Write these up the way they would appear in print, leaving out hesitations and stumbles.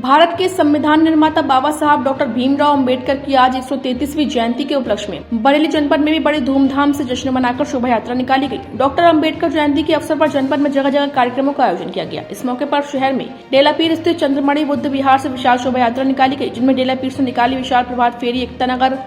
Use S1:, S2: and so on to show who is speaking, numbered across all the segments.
S1: भारत के संविधान निर्माता बाबा साहब डॉक्टर भीमराव अंबेडकर की आज 133वीं जयंती के उपलक्ष्य में बरेली जनपद में भी बड़े धूमधाम से जश्न मनाकर शोभा यात्रा निकाली गई। डॉक्टर अंबेडकर जयंती के अवसर पर जनपद में जगह जगह कार्यक्रमों का आयोजन किया गया। इस मौके पर शहर में डेलापीर स्थित चंद्रमणि बुद्ध विहार से विशाल शोभा यात्रा निकाली गई, जिनमें डेलापीर से निकाली विशाल प्रभात फेरी एकता नगर,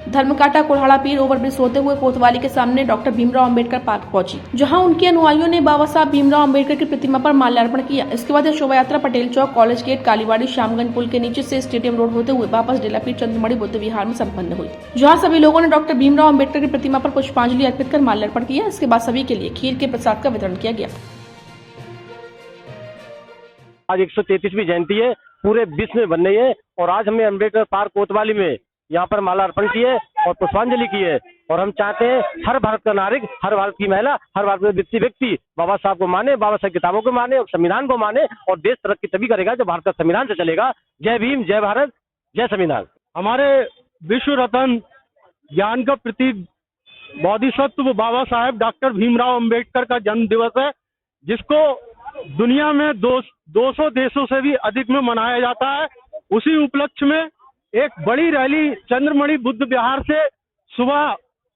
S1: धर्मकाटा, कोल्हाड़ा पीर ओवरब्रिज होते हुए कोतवाली के सामने डॉक्टर भीमराव अंबेडकर पार्क पहुंची, जहां उनके अनुयायियों ने बाबा साहब भीमराव अंबेडकर की प्रतिमा पर माल्यार्पण किया। इसके बाद यह शोभा यात्रा पटेल चौक, कॉलेज गेट, कालीवाड़ी, श्यामगंज पुल के नीचे से स्टेडियम रोड होते हुए वापस डेलापीर चंद्रमणि बुद्ध विहार में संपन्न हुई, जहाँ सभी लोगों ने डॉक्टर भीमराव अंबेडकर की प्रतिमा पर पुष्पांजलि अर्पित कर माल्यार्पण किया। इसके बाद सभी के लिए खीर के प्रसाद का वितरण किया गया।
S2: आज 133वीं जयंती है, पूरे विश्व में बन रही है और आज हमने अम्बेडकर पार्क कोतवाली में यहाँ पर माल्यार्पण की है और पुष्पांजलि की है। और हम चाहते हैं हर भारत का नागरिक, हर भारत की महिला, हर भारत का व्यक्ति बाबा साहब को माने, बाबा साहब किताबों को माने और संविधान को माने, और देश तरक्की तभी करेगा जब भारत का संविधान से चलेगा। जय भीम, जय भारत, जय संविधान।
S3: हमारे विश्व रत्न, ज्ञान का प्रतीक, बोधिसत्व बाबा साहेब डॉक्टर भीमराव अंबेडकर का जन्म दिवस है, जिसको दुनिया में 200 देशों से भी अधिक में मनाया जाता है। उसी उपलक्ष्य में एक बड़ी रैली चंद्रमणि बुद्ध विहार से सुबह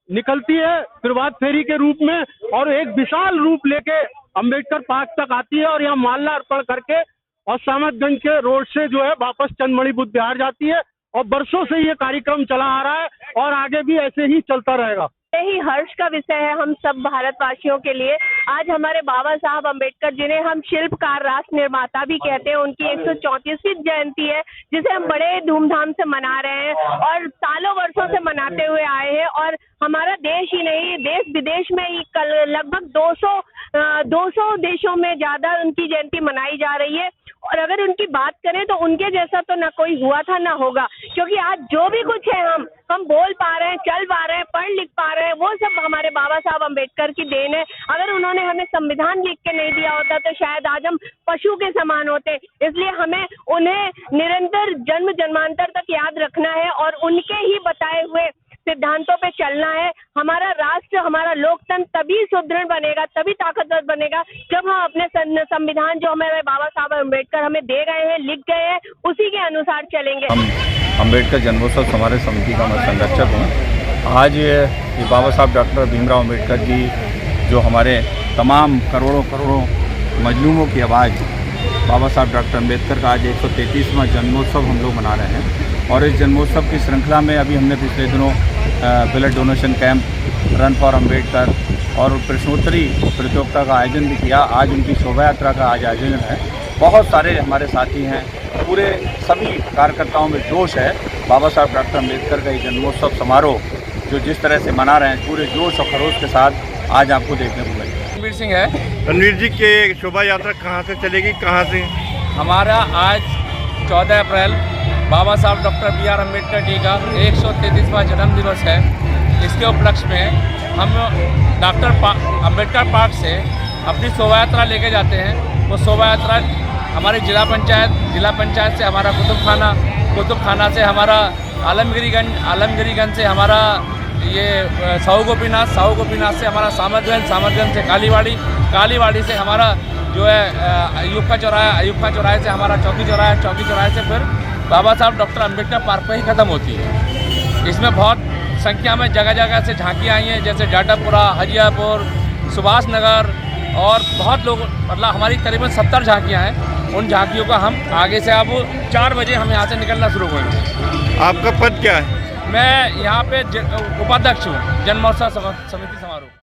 S3: निकलती है प्रभात फेरी के रूप में, और एक विशाल रूप लेके अंबेडकर पार्क तक आती है और यहाँ माल्यार्पण करके और सामतगंज के रोड से जो है वापस चंद्रमणि बुद्ध विहार जाती है। और बरसों से ये कार्यक्रम चला आ रहा है और आगे भी ऐसे ही चलता रहेगा।
S4: यही हर्ष का विषय है हम सब भारतवासियों के लिए। आज हमारे बाबा साहब अंबेडकर, जिन्हें हम शिल्पकार, राष्ट्र निर्माता भी कहते हैं, उनकी 134वीं जयंती है, जिसे हम बड़े धूमधाम से मना रहे हैं और सालों वर्षों से मनाते हुए आए हैं। और हमारा देश ही नहीं, देश विदेश में लगभग 200 देशों में ज्यादा उनकी जयंती मनाई जा रही है। और अगर उनकी बात करें तो उनके जैसा तो ना कोई हुआ था ना होगा, क्योंकि आज जो भी कुछ है हम बोल पा रहे हैं, चल पा रहे हैं, पढ़ लिख पा रहे हैं, वो सब हमारे बाबा साहब अंबेडकर की देन है। अगर उन्होंने हमें संविधान लिख के नहीं दिया होता तो शायद आज हम पशु के समान होते। इसलिए हमें उन्हें निरंतर जन्म जन्मांतर तक याद रखना है और उनके ही बताए हुए सिद्धांतों पे चलना है। हमारा राष्ट्र, हमारा लोकतंत्र तभी सुदृढ़ बनेगा, तभी ताकतवर बनेगा, जब हम अपने संविधान जो हमारे बाबा साहब अंबेडकर हमें दे गए हैं, लिख गए हैं, उसी के अनुसार चलेंगे।
S5: हम अंबेडकर जन्मोत्सव समारोह समिति का मैं संरक्षक हूँ। आज ये बाबा साहब डॉक्टर भीमराव अंबेडकर की, जो हमारे तमाम करोड़ों मजलूमों की आवाज़, बाबा साहब डॉक्टर अंबेडकर का आज 133वां जन्मोत्सव हम लोग मना रहे हैं। और इस जन्मोत्सव की श्रृंखला में अभी हमने पिछले दिनों blood donation camp, run for Ambedkar और प्रश्नोत्तरी प्रतियोगिता का आयोजन भी किया। आज उनकी शोभा यात्रा का आज आयोजन है। बहुत सारे हमारे साथी हैं, पूरे सभी कार्यकर्ताओं में जोश है। बाबा साहब डॉक्टर अंबेडकर का ये जन्मोत्सव समारोह जो जिस तरह से मना रहे हैं, पूरे जोश और खरोश के साथ आज आपको देखने को मिलेगा।
S6: रणवीर सिंह है।
S7: रणवीर जी के शोभा यात्रा कहाँ से चलेगी, कहाँ से?
S6: हमारा आज 14 अप्रैल बाबा साहब डॉक्टर BR अम्बेडकर जी का 133वां जन्म दिवस है। इसके उपलक्ष्य में हम डॉक्टर अम्बेडकर पार्क से अपनी शोभा यात्रा लेके जाते हैं। वो शोभा यात्रा हमारी जिला पंचायत से हमारा कुतुब खाना से हमारा आलमगिरीगंज से हमारा ये साहू गोपीनाथ से हमारा सामतगंज से कालीवाड़ी से हमारा जो है अयूब खा चौराहे से हमारा चौकी चौराहे से फिर बाबा साहब डॉक्टर अंबेडकर पार्क पर ही ख़त्म होती है। इसमें बहुत संख्या में जगह से झांकियाँ आई हैं, जैसे डाटापुरा, हजियापुर, सुभाष नगर, और बहुत लोग, मतलब हमारी करीबन 70 झांकियाँ हैं। उन झांकियों का हम आगे से अब 4 बजे हम यहाँ से निकलना शुरू होंगे।
S7: आपका पद क्या है?
S6: मैं यहाँ पे उपाध्यक्ष हूँ जन्मोत्सव समिति समारोह।